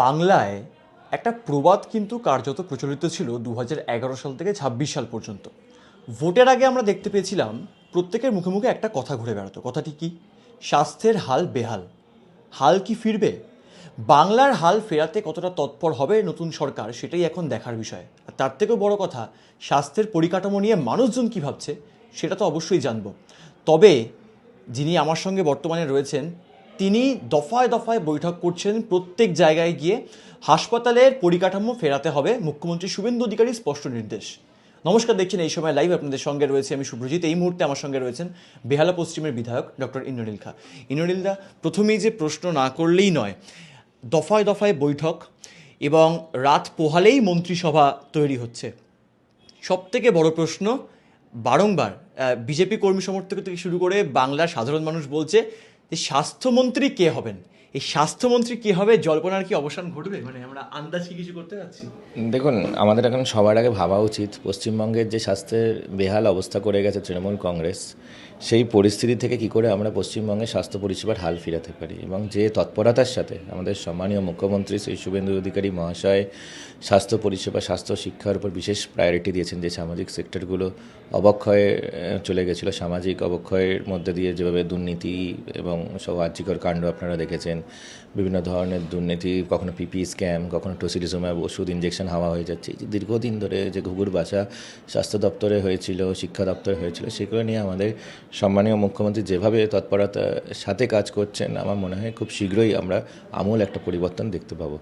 বাংলায় একটা প্রবাদ কিন্তু কার্যত প্রচলিত ছিল 2011 সাল থেকে 26 সাল পর্যন্ত। ভোটের আগে আমরা দেখতে পেয়েছিলাম প্রত্যেকের মুখে মুখে একটা কথা ঘুরে বেড়াতো। কথাটি কি? স্বাস্থ্যের হাল বেহাল। হাল কি ফিরবে? বাংলার হাল ফেরাতে কতটা তৎপর হবে নতুন সরকার, সেটাই এখন দেখার বিষয়। আর তার থেকেও বড় কথা, স্বাস্থ্যের পরিকাঠামো নিয়ে মানুষজন কী ভাবছে সেটা তো অবশ্যই জানব। তবে যিনি আমার সঙ্গে বর্তমানে রয়েছেন, তিনি দফায় দফায় বৈঠক করছেন প্রত্যেক জায়গায় গিয়ে। হাসপাতালের পরিকাঠামো ফেরাতে হবে, মুখ্যমন্ত্রী শুভেন্দু অধিকারী স্পষ্ট নির্দেশ। নমস্কার, দেখছেন এই সময় লাইভ। আপনাদের সঙ্গে রয়েছে আমি শুভ্রজিৎ। এই মুহূর্তে আমার সঙ্গে রয়েছেন বেহালা পশ্চিমের বিধায়ক ডক্টর ইন্দ্রনীল খা। ইন্দ্রনীল দা, প্রথমেই যে প্রশ্ন না করলেই নয়, দফায় দফায় বৈঠক এবং রাত পোহালেই মন্ত্রিসভা তৈরি হচ্ছে। সবথেকে বড় প্রশ্ন, বারংবার বিজেপি কর্মী সমর্থক থেকে শুরু করে বাংলার সাধারণ মানুষ বলছে যে স্বাস্থ্যমন্ত্রী কে হবেন। এই স্বাস্থ্যমন্ত্রী কে হবে, জল্পনার কি অবসান ঘটবে? মানে আমরা আন্দাজ কি কিছু করতে পারছি? দেখুন, আমাদের এখন সবার আগে ভাবা উচিত পশ্চিমবঙ্গের যে স্বাস্থ্যের বেহাল অবস্থা করে গেছে তৃণমূল কংগ্রেস, সেই পরিস্থিতি থেকে কি করে আমরা পশ্চিমবঙ্গের স্বাস্থ্য পরিষেবার হাল ফিরাতে পারি। এবং যে তৎপরতার সাথে আমাদের সম্মানীয় মুখ্যমন্ত্রী শ্রী শুভেন্দু অধিকারী মহাশয় স্বাস্থ্য পরিষেবা, স্বাস্থ্য শিক্ষার উপর বিশেষ প্রায়োরিটি দিয়েছেন। যে সামাজিক সেক্টরগুলো অবক্ষয়ে চলে গেছিলো, সামাজিক অবক্ষয়ের মধ্যে দিয়ে যেভাবে দুর্নীতি এবং সব আর্যিকর কাণ্ড আপনারা দেখেছেন, বিভিন্ন ধরনের দুর্নীতি, কখনো পিপি স্ক্যাম, কখনো টসিলিজুমাব ওষুধ ইঞ্জেকশন হাওয়া হয়ে যাচ্ছে, যে দীর্ঘদিন ধরে যে ঘুঘুর বাসা স্বাস্থ্য দপ্তরে হয়েছিল, শিক্ষা দপ্তরে হয়েছিল, সেগুলো নিয়ে আমাদের সম্মানীয় মুখ্যমন্ত্রী যেভাবে তৎপরতার সাথে কাজ করছেন, আমার মনে হয় খুব শীঘ্রই আমরা আমূল একটা পরিবর্তন দেখতে পাবো।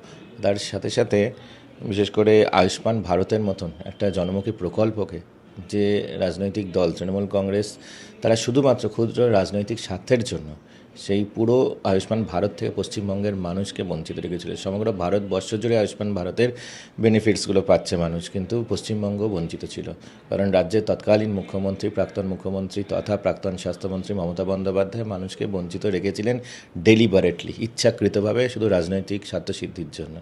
তার সাথে সাথে বিশেষ করে আয়ুষ্মান ভারতের মতন একটা জনমুখী প্রকল্পকে যে রাজনৈতিক দল তৃণমূল কংগ্রেস, তারা শুধুমাত্র ক্ষুদ্র রাজনৈতিক স্বার্থের জন্য সেই পুরো আয়ুষ্মান ভারত থেকে পশ্চিমবঙ্গের মানুষকে বঞ্চিত রেখেছিল। সমগ্র ভারতবর্ষ জুড়ে আয়ুষ্মান ভারতের বেনিফিটসগুলো পাচ্ছে মানুষ, কিন্তু পশ্চিমবঙ্গ বঞ্চিত ছিল। কারণ রাজ্যের তৎকালীন মুখ্যমন্ত্রী, প্রাক্তন মুখ্যমন্ত্রী তথা প্রাক্তন স্বাস্থ্যমন্ত্রী মমতা বন্দ্যোপাধ্যায় মানুষকে বঞ্চিত রেখেছিলেন ডেলিবারেটলি, ইচ্ছাকৃতভাবে, শুধু রাজনৈতিক স্বার্থসিদ্ধির জন্য।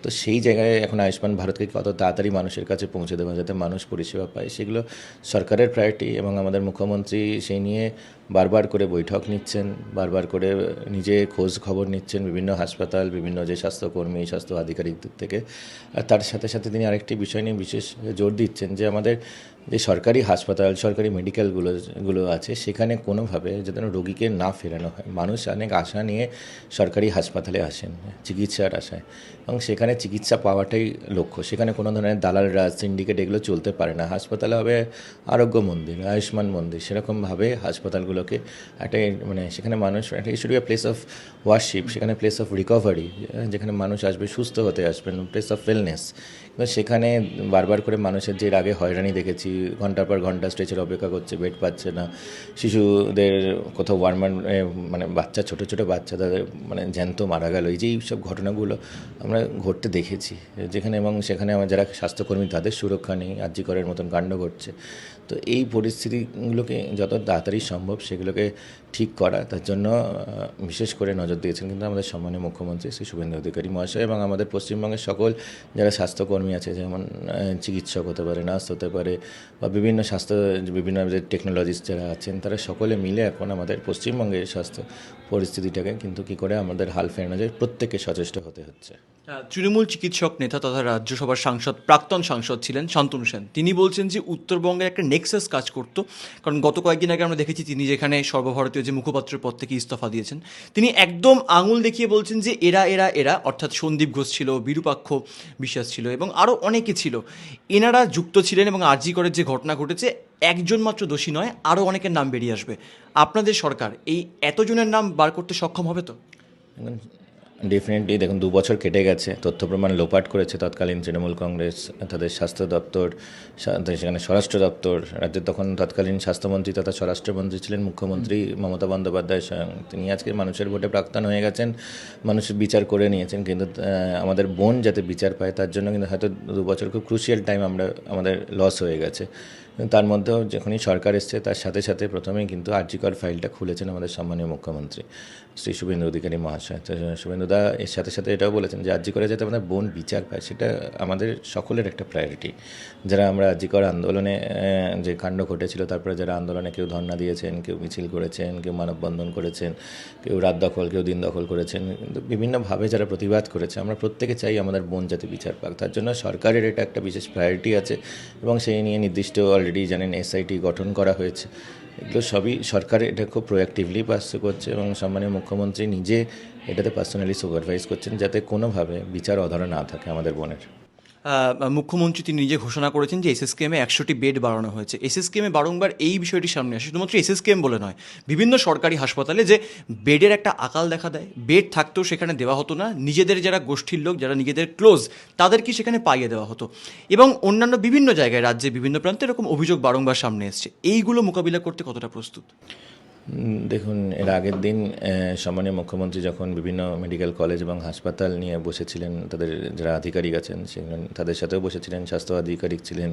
তো সেই জায়গায় এখন আয়ুষ্মান ভারতকে কত তাড়াতাড়ি মানুষের কাছে পৌঁছে দেওয়া, যাতে মানুষ পরিষেবা পায়, সেগুলো সরকারের প্রায়োরিটি। এবং আমাদের মুখ্যমন্ত্রী সেই নিয়ে বারবার করে বৈঠক নিচ্ছেন, বারবার করে নিজে খোঁজ খবর নিচ্ছেন বিভিন্ন হাসপাতাল, বিভিন্ন যে স্বাস্থ্যকর্মী, স্বাস্থ্য আধিকারিকদের থেকে। আর তার সাথে সাথে তিনি আরেকটি বিষয় নিয়ে বিশেষ জোর দিচ্ছেন যে আমাদের যে সরকারি হাসপাতাল, সরকারি মেডিকেলগুলো আছে, সেখানে কোনোভাবে যেন রোগীকে না ফেরানো হয়। মানুষ অনেক আশা নিয়ে সরকারি হাসপাতালে আসেন চিকিৎসার আশায়, এবং সেখানে চিকিৎসা পাওয়াটাই লক্ষ্য। সেখানে কোনো ধরনের দালাল রাজ, সিন্ডিকেট এগুলো চলতে পারে না। হাসপাতালে হবে আরোগ্য মন্দির, আয়ুষ্মান মন্দির। সেরকমভাবে হাসপাতালগুলোকে একটা মানে সেখানে মানুষ একটা should be a place of worship, সেখানে প্লেস অফ রিকভারি, যেখানে মানুষ আসবে সুস্থ হতে আসবেন, প্লেস অফ ওয়েলনেস। কিন্তু সেখানে বারবার করে মানুষের যে আগে হয়রানি দেখেছি, ঘন্টার পর ঘন্টা স্ট্রেচের অপেক্ষা করছে, বেড পাচ্ছে না, শিশুদের কোথাও মানে বাচ্চা, ছোটো ছোটো বাচ্চা তাদের মানে জ্যান্ত মারা গেল, এই যে এইসব ঘটনাগুলো আমরা ঘটতে দেখেছি যেখানে, এবং সেখানে আমার যারা স্বাস্থ্যকর্মী তাদের সুরক্ষা নেই, আর্যিকরের মতন কাণ্ড ঘটছে। তো এই পরিস্থিতিগুলোকে যত তাড়াতাড়ি সম্ভব সেগুলোকে ঠিক করা, তার জন্য বিশেষ করে নজর দিয়েছেন কিন্তু আমাদের সম্মানীয় মুখ্যমন্ত্রী শ্রী শুভেন্দু অধিকারী মহাশয়। এবং আমাদের পশ্চিমবঙ্গের সকল যারা স্বাস্থ্যকর্মী আছে, যেমন চিকিৎসক হতে পারে, নার্স হতে পারে, বা বিভিন্ন বিভিন্ন টেকনোলজিস্ট যারা আছেন, তারা সকলে মিলে এখন আমাদের পশ্চিমবঙ্গের স্বাস্থ্য পরিস্থিতিটাকে কিন্তু কী করে আমাদের হাল ফেরানো যায়, প্রত্যেককে সচেষ্ট হতে হচ্ছে। তৃণমূল চিকিৎসক নেতা তথা রাজ্যসভার সাংসদ, প্রাক্তন সাংসদ ছিলেন শান্তনু সেন, তিনি বলছেন যে উত্তরবঙ্গের একটা নেক্সাস কাজ করতো। কারণ গত কয়েকদিন আগে আমরা দেখেছি তিনি যেখানে সর্বভারতীয় যে মুখপাত্রের পদ থেকে ইস্তফা দিয়েছেন, তিনি একদম আঙুল দেখিয়ে বলছেন যে এরা এরা এরা অর্থাৎ সন্দীপ ঘোষ ছিল, বিরূপাক্ষ বিশ্বাস ছিল এবং আরও অনেকে ছিল, এনারা যুক্ত ছিলেন। এবং আরজি করের যে ঘটনা ঘটেছে, একজন মাত্র দোষী নয়, আরও অনেকের নাম বেরিয়ে আসবে। আপনাদের সরকার এই এতজনের নাম বার করতে সক্ষম হবে তো? ডেফিনেটলি। দেখুন, 2 বছর কেটে গেছে, তথ্য প্রমাণ লোপাট করেছে তৎকালীন তৃণমূল কংগ্রেস, তাদের স্বাস্থ্য দপ্তর, সেখানে স্বরাষ্ট্র দপ্তর, রাজ্যের তখন তৎকালীন স্বাস্থ্যমন্ত্রী তথা স্বরাষ্ট্রমন্ত্রী ছিলেন মুখ্যমন্ত্রী মমতা বন্দ্যোপাধ্যায় স্বয়ং। তিনি আজকে মানুষের ভোটে প্রাক্তন হয়ে গেছেন, মানুষের বিচার করে নিয়েছেন, কিন্তু আমাদের বোন যাতে বিচার পায় তার জন্য কিন্তু হয়তো 2 বছর খুব ক্রুশিয়াল টাইম আমাদের লস হয়ে গেছে। তার মধ্যেও যখনই সরকার এসছে তার সাথে সাথে প্রথমেই কিন্তু আরজিকর ফাইলটা খুলেছেন আমাদের সম্মানীয় মুখ্যমন্ত্রী শ্রী শুভেন্দু অধিকারী মহাশয়। তো শুভেন্দুদা এর সাথে সাথে এটাও বলেছেন যে আরজিকরে যাতে আমাদের বোন বিচার পায় সেটা আমাদের সকলের একটা প্রায়োরিটি। যারা আমরা আরজিকর আন্দোলনে যে কাণ্ড ঘটেছিল, তারপরে যারা আন্দোলনে কেউ ধর্ণা দিয়েছেন, কেউ মিছিল করেছেন, কেউ মানববন্ধন করেছেন, কেউ রাত দখল, কেউ দিন দখল করেছেন, কিন্তু বিভিন্নভাবে যারা প্রতিবাদ করেছে, আমরা প্রত্যেকে চাই আমাদের বোন যাতে বিচার পাক। তার জন্য সরকারের এটা একটা বিশেষ প্রায়োরিটি আছে এবং সেই নিয়ে নির্দিষ্ট অলরেডি জানেন এসআইটি গঠন করা হয়েছে। এগুলো সবই সরকার এটা খুব প্রোঅ্যাক্টিভলি পার্সু করছে এবং সম্মানীয় মুখ্যমন্ত্রী নিজে এটাতে পার্সোনালি সুপারভাইজ করছেন যাতে কোনোভাবে বিচার অধরা না থাকে আমাদের বোনের। মুখ্যমন্ত্রী তিনি নিজে ঘোষণা করেছেন যে এসএসকেএমে 100টি বেড বাড়ানো হয়েছে। এসএসকেএমে বারংবার এই বিষয়টি সামনে আসে, শুধুমাত্র এসএসকেএম বলে নয়, বিভিন্ন সরকারি হাসপাতালে যে বেডের একটা আকাল দেখা দেয়, বেড থাকতেও সেখানে দেওয়া হতো না, নিজেদের যারা গোষ্ঠীর লোক, যারা নিজেদের ক্লোজ, তাদেরকে সেখানে পাইয়ে দেওয়া হতো। এবং অন্যান্য বিভিন্ন জায়গায়, রাজ্যে বিভিন্ন প্রান্তে এরকম অভিযোগ বারংবার সামনে এসছে। এইগুলো মোকাবিলা করতে কতটা প্রস্তুত? দেখুন, এর আগের দিন সম্মানীয় মুখ্যমন্ত্রী যখন বিভিন্ন মেডিকেল কলেজ এবং হাসপাতাল নিয়ে বসেছিলেন, তাদের যারা আধিকারিক আছেন তাদের সাথেও বসেছিলেন, স্বাস্থ্য আধিকারিক ছিলেন,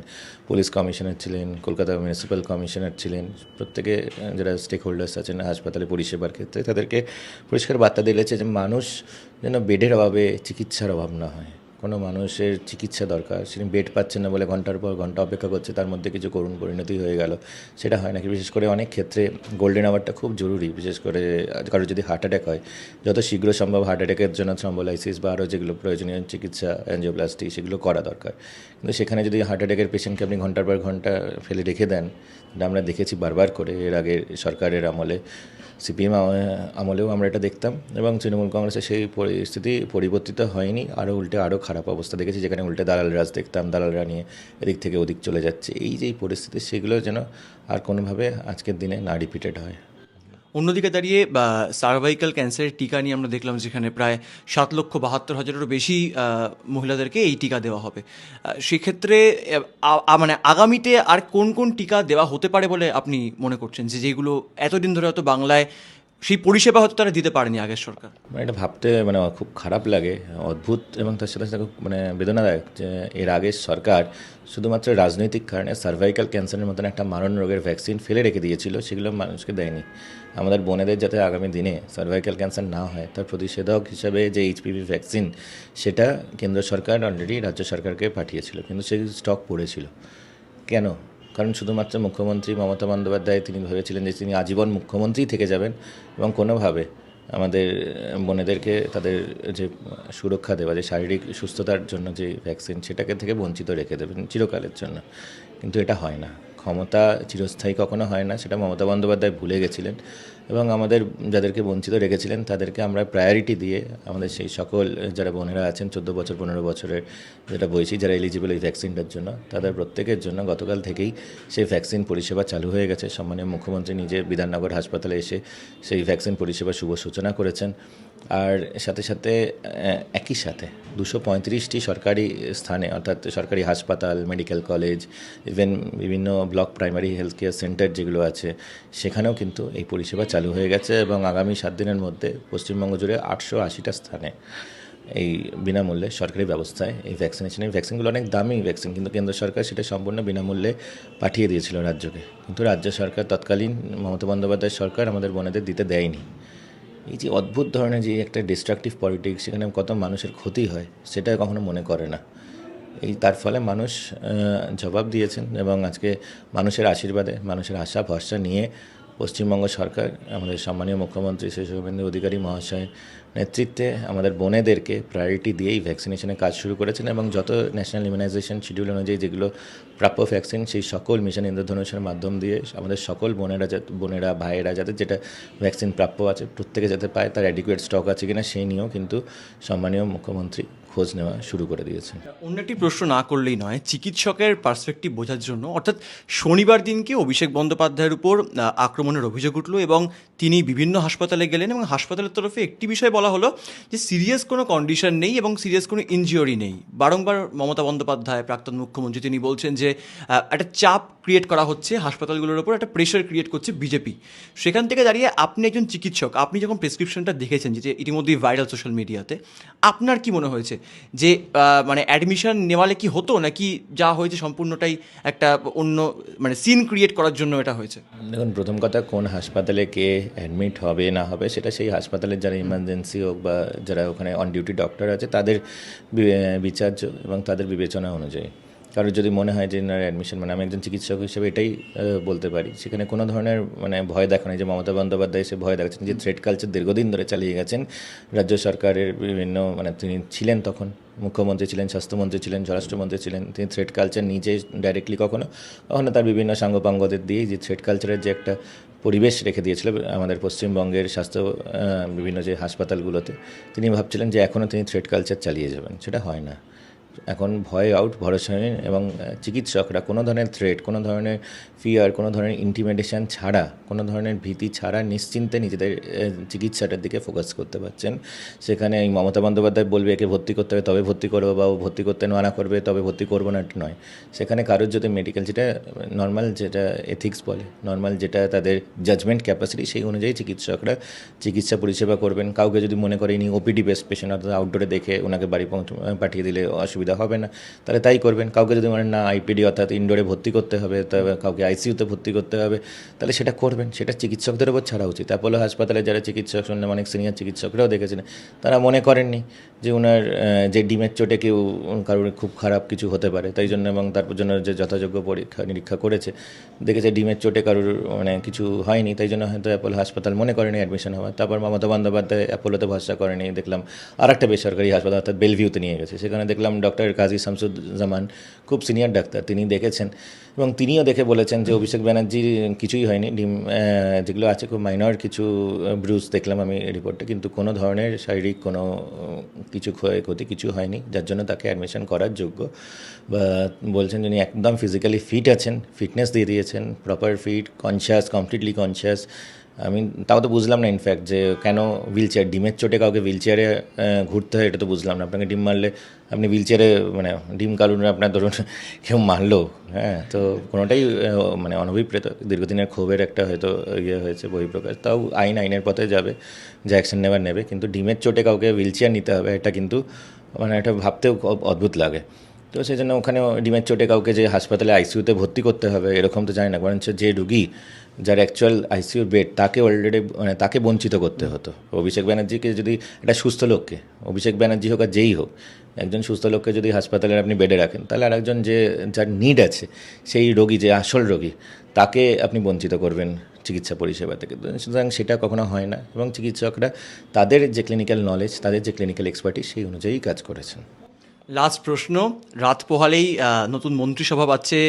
পুলিশ কমিশনার ছিলেন, কলকাতা মিউনিসিপ্যাল কমিশনার ছিলেন, প্রত্যেকে যারা স্টেক হোল্ডার্স আছেন হাসপাতালে পরিষেবার ক্ষেত্রে, তাদেরকে পরিষ্কার বার্তা দিয়েছে যে মানুষ যেন বেডের অভাবে, চিকিৎসার অভাব না হয়। কোনো মানুষের চিকিৎসা দরকার, সেটা বেড পাচ্ছে না বলে ঘন্টার পর ঘন্টা অপেক্ষা করছে, তার মধ্যে কিছু করুণ পরিণতি হয়ে গেল, সেটা হয় নাকি। বিশেষ করে অনেক ক্ষেত্রে গোল্ডেন আওয়ারটা খুব জরুরি, বিশেষ করে কারো যদি হার্ট অ্যাটাক হয়, যত শীঘ্র সম্ভব হার্ট অ্যাটাকের জন্য থ্রম্বোলাইসিস বা আরও যেগুলো প্রয়োজনীয় চিকিৎসা, অ্যাঞ্জিওপ্লাস্টি, সেগুলো করা দরকার। কিন্তু সেখানে যদি হার্ট অ্যাটাকের পেশেন্টকে আপনি ঘন্টার পর ঘন্টা ফেলে রেখে দেন, এটা আমরা দেখেছি বারবার করে এর আগে সরকারের আমলে, সিপিএম আমলেও আমরা এটা দেখতাম এবং তৃণমূল কংগ্রেসের সেই পরিস্থিতি পরিবর্তিত হয়নি, আরও উল্টে আরও খারাপ অবস্থা দেখেছি, যেখানে উল্টে দালাল রাজ দেখতাম, দালালরা নিয়ে এদিক থেকে ওদিক চলে যাচ্ছে। এই যে পরিস্থিতি, সেগুলো যেন আর কোনোভাবে আজকের দিনে না রিপিটেড হয়। অন্যদিকে দাঁড়িয়ে সার্ভাইকাল ক্যান্সারের টিকা নিয়ে আমরা দেখলাম যেখানে প্রায় 7,72,000-এরও বেশি মহিলাদেরকে এই টিকা দেওয়া হবে। সেক্ষেত্রে মানে আগামীতে আর কোন কোন টিকা দেওয়া হতে পারে বলে আপনি মনে করছেন, যেগুলো এতদিন ধরে হয়তো বাংলায় সেই পরিষেবা হয়তো তারা দিতে পারেনি আগের সরকার? এটা ভাবতে খুব খারাপ লাগে, অদ্ভুত এবং তার সাথে সাথে খুব বেদনাদায়ক যে এর আগের সরকার শুধুমাত্র রাজনৈতিক কারণে সার্ভাইকাল ক্যান্সারের মতন একটা মারণ রোগের ভ্যাকসিন ফেলে রেখে দিয়েছিল, সেগুলো মানুষকে দেয়নি। আমাদের বোনেদের যাতে আগামী দিনে সার্ভাইকাল ক্যান্সার না হয় তার প্রতিষেধক হিসাবে যে এইচপিভি ভ্যাকসিন, সেটা কেন্দ্র সরকার অলরেডি রাজ্য সরকারকে পাঠিয়েছিল, কিন্তু সেই স্টক পড়েছিল। কেন? কারণ শুধুমাত্র মুখ্যমন্ত্রী মমতা বন্দ্যোপাধ্যায় তিনি ভেবেছিলেন যে তিনি আজীবন মুখ্যমন্ত্রী থেকে যাবেন এবং কোনোভাবে আমাদের বোনেদেরকে তাদের যে সুরক্ষা দেওয়া, যে শারীরিক সুস্থতার জন্য যে ভ্যাকসিন, সেটাকে থেকে বঞ্চিত রেখে দেবেন চিরকালের জন্য। কিন্তু এটা হয় না, ক্ষমতা চিরস্থায়ী কখনো হয় না, সেটা মমতা বন্দ্যোপাধ্যায় ভুলে গেছিলেন এবং আমাদের যাদেরকে বঞ্চিত রেখেছিলেন তাদেরকে আমরা প্রায়োরিটি দিয়ে আমাদের সেই সকল যারা বোনেরা আছেন 14 বছর 15 বছরের যেটা বয়সী, যারা এলিজিবল এই ভ্যাকসিনটার জন্য, তাদের প্রত্যেকের জন্য গতকাল থেকেই সেই ভ্যাকসিন পরিষেবা চালু হয়ে গেছে। সম্মানীয় মুখ্যমন্ত্রী নিজে বিধাননগর হাসপাতালে এসে সেই ভ্যাকসিন পরিষেবার শুভ সূচনা করেছেন। আর সাথে সাথে একই সাথে 235টি সরকারি স্থানে, অর্থাৎ সরকারি হাসপাতাল, মেডিকেল কলেজ, ইভেন বিভিন্ন block primary health care centre যেগুলো আছে, সেখানেও কিন্তু এই পরিষেবা চালু হয়ে গেছে এবং আগামী 7 দিনের মধ্যে পশ্চিমবঙ্গ জুড়ে 880টা স্থানে এই বিনামূল্যে সরকারি ব্যবস্থায় এই ভ্যাকসিনগুলো অনেক দামি ভ্যাকসিন, কিন্তু কেন্দ্র সরকার সেটা সম্পূর্ণ বিনামূল্যে পাঠিয়ে দিয়েছিল রাজ্যকে, কিন্তু রাজ্য সরকার, তৎকালীন মমতা বন্দ্যোপাধ্যায় সরকার আমাদের বোনেদের দিতে দেয়নি। এই যে অদ্ভুত ধরনের যে একটা ডিস্ট্রাকটিভ পলিটিক্স, সেখানে কত মানুষের ক্ষতি হয় সেটা কখনো মনে করে না। তার ফলে মানুষ জবাব দিয়েছেন এবং আজকে মানুষের আশীর্বাদে, মানুষের আশা ভরসা নিয়ে পশ্চিমবঙ্গ সরকার আমাদের সম্মানীয় মুখ্যমন্ত্রী শ্রী শুভেন্দু অধিকারী মহাশয়ের নেতৃত্বে আমাদের বোনেদেরকে প্রায়োরিটি দিয়েই ভ্যাকসিনেশনের কাজ শুরু করেছেন এবং যত ন্যাশনাল ইমিউনাইজেশন শিডিউল অনুযায়ী যেগুলো প্রাপ্য ভ্যাকসিন, সেই সকল মিশন ইন্দ্রধনুষের মাধ্যম দিয়ে আমাদের সকল বোনেরা ভাইয়েরা যাদের যেটা ভ্যাকসিন প্রাপ্য আছে প্রত্যেকে যাতে পায়, তার অ্যাডিকুয়েট স্টক আছে কিনা সেই নিয়েও কিন্তু সম্মানীয় মুখ্যমন্ত্রী খোঁজ নেওয়া শুরু করে দিয়েছেন। অন্য একটি প্রশ্ন না করলেই নয়, চিকিৎসকের পার্সপেক্টিভ বোঝার জন্য, অর্থাৎ শনিবার দিনকে অভিষেক বন্দ্যোপাধ্যায়ের উপর আক্রমণের অভিযোগ উঠল এবং তিনি বিভিন্ন হাসপাতালে গেলেন এবং হাসপাতালের তরফে একটি বিষয় বলা হলো যে সিরিয়াস কোনো কন্ডিশন নেই এবং সিরিয়াস কোনো ইনজিওরি নেই। বারংবার মমতা বন্দ্যোপাধ্যায়, প্রাক্তন মুখ্যমন্ত্রী, তিনি বলছেন যে একটা চাপ ক্রিয়েট করা হচ্ছে হাসপাতালগুলোর ওপর, একটা প্রেশার ক্রিয়েট করছে বিজেপি। সেখান থেকে দাঁড়িয়ে আপনি একজন চিকিৎসক, আপনি যখন প্রেসক্রিপশনটা দেখেছেন, যেটা ইতিমধ্যেই ভাইরাল সোশ্যাল মিডিয়াতে, আপনার কি মনে হয়েছে যে মানে অ্যাডমিশন নেওয়ালে কি হতো নাকি যা হয়েছে সম্পূর্ণটাই একটা অন্য মানে সিন ক্রিয়েট করার জন্য এটা হয়েছে? দেখুন, প্রথম কথা, কোন হাসপাতালে কে অ্যাডমিট হবে না হবে সেটা সেই হাসপাতালের যারা ইমার্জেন্সি হোক বা যারা ওখানে অন ডিউটি ডক্টর আছে তাদের বিচার্য এবং তাদের বিবেচনা অনুযায়ী। কারোর যদি মনে হয় যে এনার অ্যাডমিশন, মানে আমি একজন চিকিৎসক হিসেবে এটাই বলতে পারি, সেখানে কোনো ধরনের মানে ভয় দেখানো, যে মমতা বন্দ্যোপাধ্যায় এসে ভয় দেখাচ্ছেন, যে থ্রেড কালচার দীর্ঘদিন ধরে চালিয়ে গেছেন রাজ্য সরকারের বিভিন্ন, মানে তিনি ছিলেন তখন মুখ্যমন্ত্রী ছিলেন, স্বাস্থ্যমন্ত্রী ছিলেন, স্বরাষ্ট্রমন্ত্রী ছিলেন, তিনি থ্রেড কালচার নিজে ডাইরেক্টলি কখনো তার বিভিন্ন সাঙ্গপাঙ্গদের দিয়ে যে থ্রেড কালচারের যে একটা পরিবেশ রেখে দিয়েছিল আমাদের পশ্চিমবঙ্গের স্বাস্থ্য বিভিন্ন যে হাসপাতালগুলোতে, তিনি ভাবছিলেন যে এখনও তিনি থ্রেড কালচার চালিয়ে যাবেন। সেটা হয় না। এখন ভয় আউট, ভরসা নেই, এবং চিকিৎসকরা কোনো ধরনের থ্রেট, কোনো ধরনের ফিয়ার, কোনো ধরনের ইন্টিমিডেশন ছাড়া, কোনো ধরনের ভীতি ছাড়া নিশ্চিন্তে নিজেদের চিকিৎসাটার দিকে ফোকাস করতে পারছেন। সেখানে এই মমতা বন্দ্যোপাধ্যায় বলবে একে ভর্তি করতে হবে তবে ভর্তি করবো, বা ও ভর্তি করতে মানা করবে তবে ভর্তি করবো না, এটা নয়। সেখানে কারোর যদি মেডিকেল, যেটা নর্মাল, যেটা এথিক্স বলে, নর্মাল যেটা তাদের জাজমেন্ট ক্যাপাসিটি, সেই অনুযায়ী চিকিৎসকরা চিকিৎসা পরিষেবা করবেন। কাউকে যদি মনে করে ইনি ওপিডি বেস্ট পেশেন্ট, অর্থাৎ আউটডোরে দেখে ওনাকে বাড়ি পাঠিয়ে দিলে অসুবিধা হবে না, তাহলে তাই করবেন। কাউকে যদি মানে না আইপিডি অর্থাৎ ইনডোরে ভর্তি করতে হবে, তবে কাউকে আইসিইউতে ভর্তি করতে হবে, তাহলে সেটা করবেন। সেটা চিকিৎসকদের উপর ছাড়া উচিত। অ্যাপোলো হাসপাতালে যারা চিকিৎসক, শুনলাম অনেক সিনিয়র চিকিৎসকরাও দেখেছেন, তারা মনে করেননি যে ওনার যে ডিমের চোটে কেউ কারোর খুব খারাপ কিছু হতে পারে, তাই জন্য, এবং তারপর জন্য যে যথাযোগ্য পরীক্ষা নিরীক্ষা করেছে, দেখেছে ডিমের চোটে কারোর মানে কিছু হয়নি, তাই জন্য হয়তো অ্যাপোলো হাসপাতাল মনে করেনি অ্যাডমিশন হওয়া। তারপর মমতা বন্দ্যোপাধ্যায় অ্যাপোলোতে ভরসা করেনি, দেখলাম আর একটা বেসরকারি হাসপাতাল অর্থাৎ বেলভিউতে নিয়ে গেছে। সেখানে দেখলাম ডক্টর কাজী শামসুজ্জামান, খুব সিনিয়র ডাক্তার, তিনি দেখেছেন এবং তিনিও দেখে বলেছেন যে অভিষেক ব্যানার্জির কিছুই হয়নি, ডিম যেগুলো আছে খুব মাইনর কিছু ব্রুজ দেখলাম আমি রিপোর্টে, কিন্তু কোনো ধরনের শারীরিক কোনো কিছু ক্ষয়ক্ষতি কিছু হয়নি, যার জন্য তাকে অ্যাডমিশন করার যোগ্য। বা বলছেন যিনি একদম ফিজিক্যালি ফিট আছেন, ফিটনেস দিয়ে দিয়েছেন, proper fit, conscious, completely conscious. আমি তাও তো বুঝলাম না ইনফ্যাক্ট যে কেন হুইল চেয়ার, ডিমের চোটে কাউকে হুইল চেয়ারে ঘুরতে হয়, এটা তো বুঝলাম না। আপনাকে ডিম মারলে আপনি হুইল চেয়ারে, মানে ডিম কারণে আপনার ধরুন কেউ মারলো, হ্যাঁ, তো কোনোটাই মানে অনভিপ্রেত, দীর্ঘদিনের ক্ষোভের একটা হয়তো ইয়ে হয়েছে বহিঃপ্রকাশ। তাও আইনের পথে যাবে, যে অ্যাকশন নেবে, কিন্তু ডিমের চোটে কাউকে হুইল চেয়ার নিতে হবে, এটা কিন্তু মানে এটা ভাবতেও অদ্ভুত লাগে। তো সেই জন্য ওখানে ডিমের চোটে কাউকে যে হাসপাতালে আইসিইউতে ভর্তি করতে হবে এরকম তো জানি না, বরঞ্চ যে রুগী, যার অ্যাকচুয়াল আইসিইউর বেড, তাকে অলরেডি মানে তাকে বঞ্চিত করতে হতো। অভিষেক ব্যানার্জিকে যদি, একটা সুস্থ লোককে, অভিষেক ব্যানার্জি হোক আর যেই হোক, একজন সুস্থ লোককে যদি হাসপাতালে আপনি বেডে রাখেন, তাহলে আরেকজন যে যার নিড আছে, সেই রোগী, যে আসল রোগী, তাকে আপনি বঞ্চিত করবেন চিকিৎসা পরিষেবা থেকে। সুতরাং সেটা কখনো হয় না, এবং চিকিৎসকরা তাদের যে ক্লিনিক্যাল নলেজ, তাদের যে ক্লিনিক্যাল এক্সপার্টিস, সেই অনুযায়ী কাজ করেছেন। লাস্ট প্রশ্ন, রাত পোহালেই নতুন মন্ত্রিসভা পাচ্ছে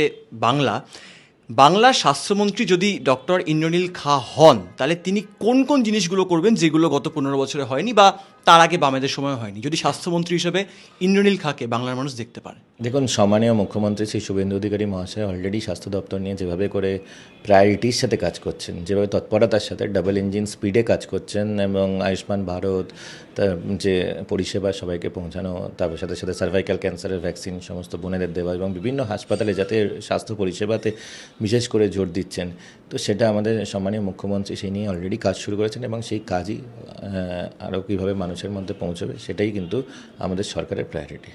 বাংলার স্বাস্থ্যমন্ত্রী যদি ডক্টর ইন্দ্রনীল খা হন, তাহলে তিনি কোন কোন জিনিসগুলো করবেন যেগুলো গত 15 বছরে হয়নি বা তার আগে বামেদের সময় হয়নি, যদি স্বাস্থ্যমন্ত্রী হিসেবে ইন্দ্রনীল খাকে বাংলার মানুষ দেখতে পারে? দেখুন, সম্মানীয় মুখ্যমন্ত্রী শ্রী শুভেন্দু অধিকারী মহাশয় অলরেডি স্বাস্থ্য দপ্তর নিয়ে যেভাবে করে প্রায়োরিটির সাথে কাজ করছেন, যেভাবে তৎপরতার সাথে ডাবল ইঞ্জিন স্পিডে কাজ করছেন, এবং আয়ুষ্মান ভারত, তার যে পরিষেবা সবাইকে পৌঁছানো, তার সাথে সাথে সার্ভাইকাল ক্যান্সারের ভ্যাকসিন সমস্ত বোনেদের দেওয়া, এবং বিভিন্ন হাসপাতালে যাতে স্বাস্থ্য পরিষেবাতে বিশেষ করে জোর দিচ্ছেন, তো সেটা আমাদের সম্মানীয় মুখ্যমন্ত্রী সেই নিয়ে অলরেডি কাজ শুরু করেছেন, এবং সেই কাজই আরও কীভাবে মানুষের মধ্যে পৌঁছবে সেটাই কিন্তু আমাদের সরকারের প্রায়োরিটি।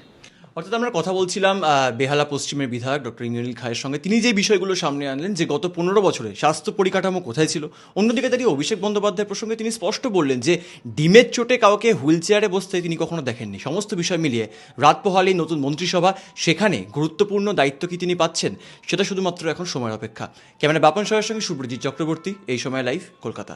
অর্থাৎ আমরা কথা বলছিলাম বেহালা পশ্চিমের বিধায়ক ডক্টর ইন্দ্রনীল খায়ের সঙ্গে। তিনি যে বিষয়গুলো সামনে আনলেন যে গত 15 বছরে স্বাস্থ্য পরিকাঠামো কোথায় ছিল। অন্যদিকে দাঁড়িয়ে অভিষেক বন্দ্যোপাধ্যায় প্রসঙ্গে তিনি স্পষ্ট বললেন যে ডিমের চোটে কাউকে হুইল চেয়ারে বসতে তিনি কখনো দেখেননি। সমস্ত বিষয় মিলিয়ে রাত পোহালেই নতুন মন্ত্রিসভা, সেখানে গুরুত্বপূর্ণ দায়িত্ব কি তিনি পাচ্ছেন সেটা শুধুমাত্র এখন সময়ের অপেক্ষা। ক্যামেরা বাপন সহের সঙ্গে সুব্রজিৎ চক্রবর্তী, এই সময় লাইভ, কলকাতা।